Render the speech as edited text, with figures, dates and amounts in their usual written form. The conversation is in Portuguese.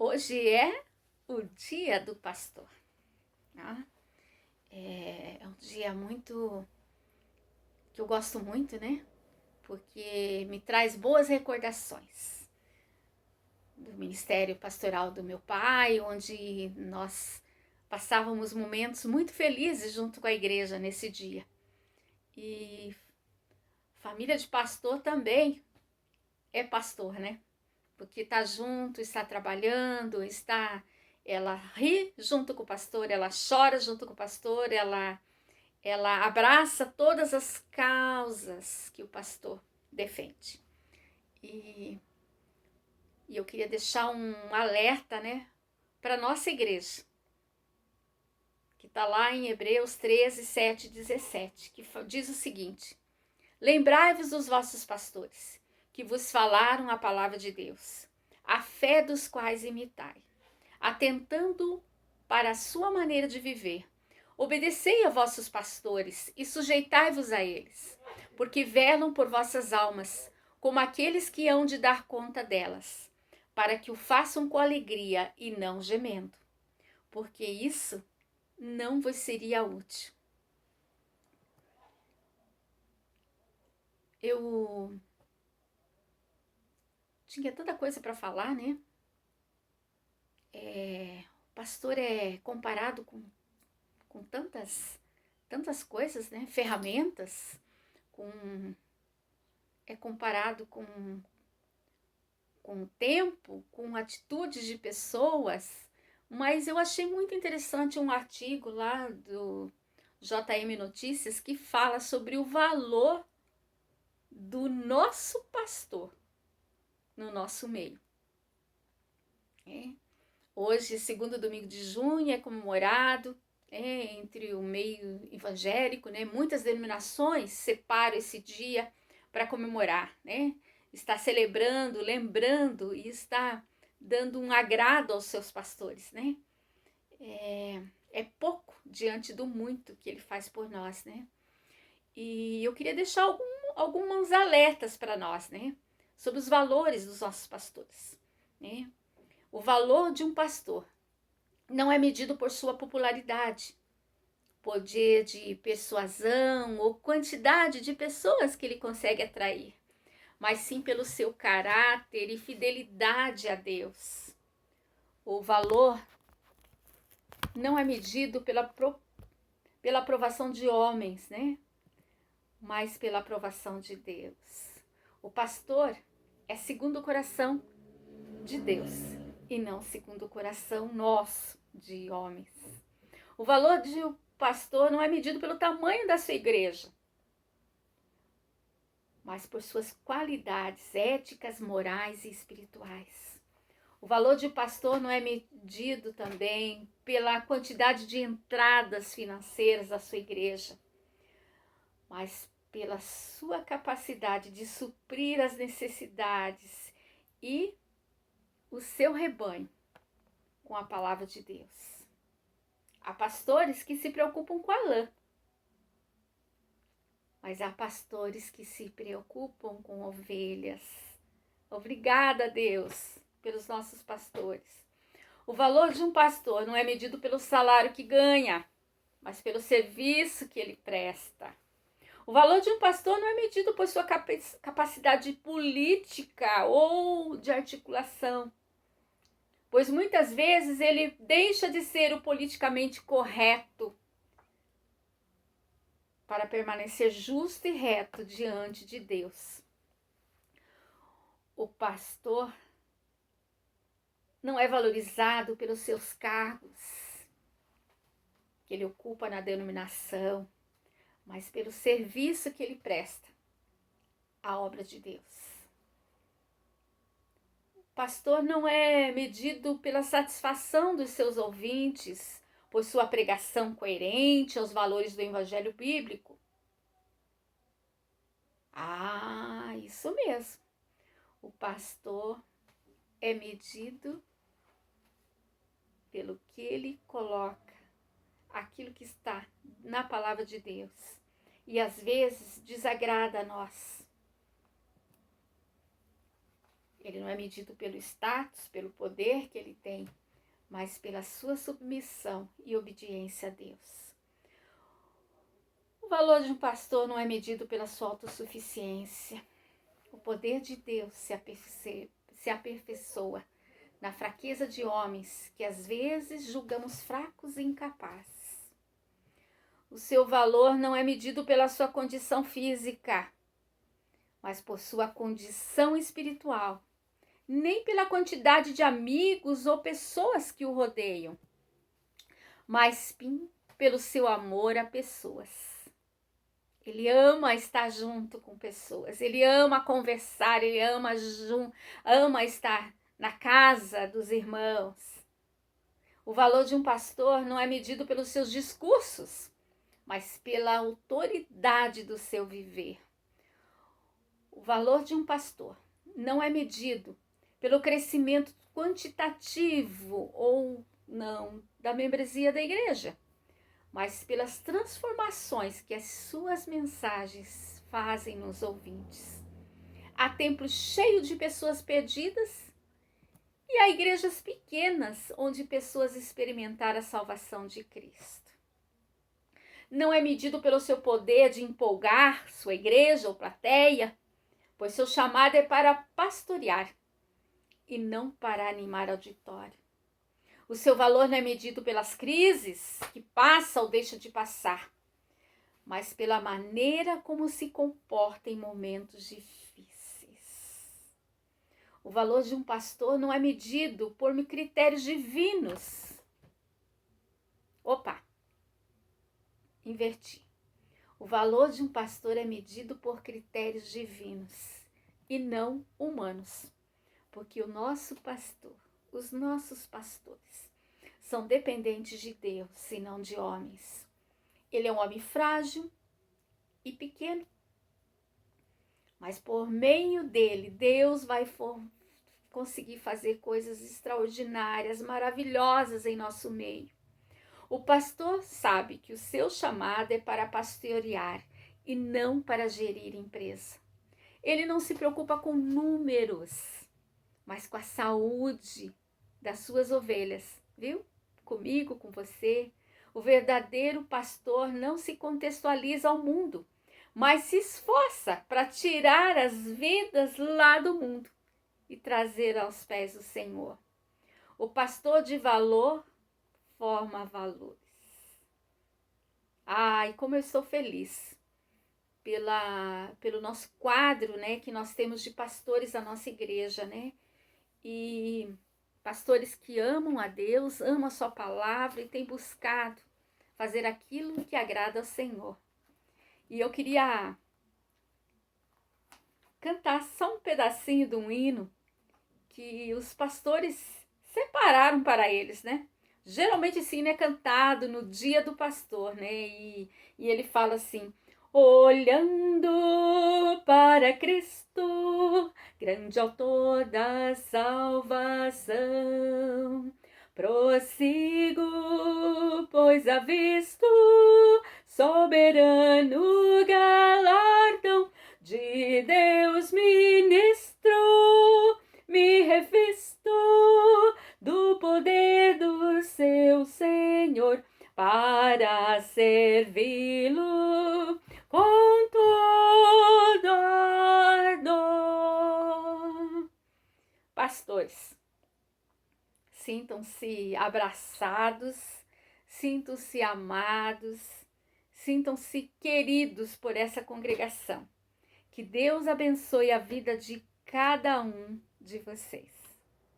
Hoje é o dia do pastor. Tá? É um dia muito que eu gosto muito, né? Porque me traz boas recordações do ministério pastoral do meu pai, onde nós passávamos momentos muito felizes junto com a igreja nesse dia. E família de pastor também é pastor, né? Porque está junto, está trabalhando, ela ri junto com o pastor, ela chora junto com o pastor, ela abraça todas as causas que o pastor defende. E, e eu queria deixar um alerta, né, para nossa igreja, que está lá em Hebreus 13, 7 e 17, que diz o seguinte: lembrai-vos dos vossos pastores, que vos falaram a palavra de Deus, a fé dos quais imitai, atentando para a sua maneira de viver. Obedecei a vossos pastores e sujeitai-vos a eles, porque velam por vossas almas, como aqueles que hão de dar conta delas, para que o façam com alegria e não gemendo, porque isso não vos seria útil. Eu tinha tanta coisa para falar, né? O pastor é comparado com tantas coisas, né? Ferramentas, é comparado com o tempo, com atitudes de pessoas, mas eu achei muito interessante um artigo lá do JM Notícias que fala sobre o valor do nosso pastor no nosso meio. Hoje, segundo domingo de junho, é comemorado entre o meio evangélico, né? Muitas denominações separam esse dia para comemorar, né? Está celebrando, lembrando e está dando um agrado aos seus pastores, né? É pouco diante do muito que ele faz por nós, né? E eu queria deixar alguns alertas para nós, né? Sobre os valores dos nossos pastores, né? O valor de um pastor não é medido por sua popularidade, poder de persuasão ou quantidade de pessoas que ele consegue atrair, mas sim pelo seu caráter e fidelidade a Deus. O valor não é medido pela aprovação de homens, né? Mas pela aprovação de Deus. O pastor é segundo o coração de Deus e não segundo o coração nosso de homens. O valor de um pastor não é medido pelo tamanho da sua igreja, mas por suas qualidades éticas, morais e espirituais. O valor de um pastor não é medido também pela quantidade de entradas financeiras da sua igreja, mas pela sua capacidade de suprir as necessidades e o seu rebanho com a palavra de Deus. Há pastores que se preocupam com a lã, mas há pastores que se preocupam com ovelhas. Obrigada, Deus, pelos nossos pastores. O valor de um pastor não é medido pelo salário que ganha, mas pelo serviço que ele presta. O valor de um pastor não é medido por sua capacidade política ou de articulação, pois muitas vezes ele deixa de ser o politicamente correto para permanecer justo e reto diante de Deus. O pastor não é valorizado pelos seus cargos que ele ocupa na denominação, mas pelo serviço que ele presta à obra de Deus. O pastor não é medido pela satisfação dos seus ouvintes, por sua pregação coerente aos valores do evangelho bíblico. Isso mesmo. O pastor é medido pelo que ele coloca, aquilo que está na palavra de Deus. E às vezes desagrada a nós. Ele não é medido pelo status, pelo poder que ele tem, mas pela sua submissão e obediência a Deus. O valor de um pastor não é medido pela sua autossuficiência. O poder de Deus se aperfeiçoa na fraqueza de homens que às vezes julgamos fracos e incapazes. O seu valor não é medido pela sua condição física, mas por sua condição espiritual, nem pela quantidade de amigos ou pessoas que o rodeiam, mas sim pelo seu amor a pessoas. Ele ama estar junto com pessoas, ele ama conversar, ele ama estar na casa dos irmãos. O valor de um pastor não é medido pelos seus discursos, mas pela autoridade do seu viver. O valor de um pastor não é medido pelo crescimento quantitativo ou não da membresia da igreja, mas pelas transformações que as suas mensagens fazem nos ouvintes. Há templos cheios de pessoas perdidas e há igrejas pequenas onde pessoas experimentaram a salvação de Cristo. Não é medido pelo seu poder de empolgar sua igreja ou plateia, pois seu chamado é para pastorear e não para animar auditório. O seu valor não é medido pelas crises que passa ou deixa de passar, mas pela maneira como se comporta em momentos difíceis. O valor de um pastor não é medido por critérios divinos. Inverti. O valor de um pastor é medido por critérios divinos e não humanos, porque o nosso pastor, os nossos pastores, são dependentes de Deus e não de homens. Ele é um homem frágil e pequeno, mas por meio dele, Deus vai conseguir fazer coisas extraordinárias, maravilhosas em nosso meio. O pastor sabe que o seu chamado é para pastorear e não para gerir empresa. Ele não se preocupa com números, mas com a saúde das suas ovelhas, viu? Comigo, com você. O verdadeiro pastor não se contextualiza ao mundo, mas se esforça para tirar as vidas lá do mundo e trazer aos pés do Senhor. O pastor de valor forma valores. Ai, como eu estou feliz pelo nosso quadro, né, que nós temos de pastores da nossa igreja, né? E pastores que amam a Deus, amam a sua palavra e têm buscado fazer aquilo que agrada ao Senhor. E eu queria cantar só um pedacinho de um hino que os pastores separaram para eles, né? Geralmente esse hino é cantado no dia do pastor, né? E ele fala assim: olhando para Cristo, grande autor da salvação, prossigo, pois avisto soberano galardão de Deus ministro, me revisto do poder do seu Senhor para servi-lo com todo ardor. Pastores, sintam-se abraçados, sintam-se amados, sintam-se queridos por essa congregação. Que Deus abençoe a vida de cada um de vocês.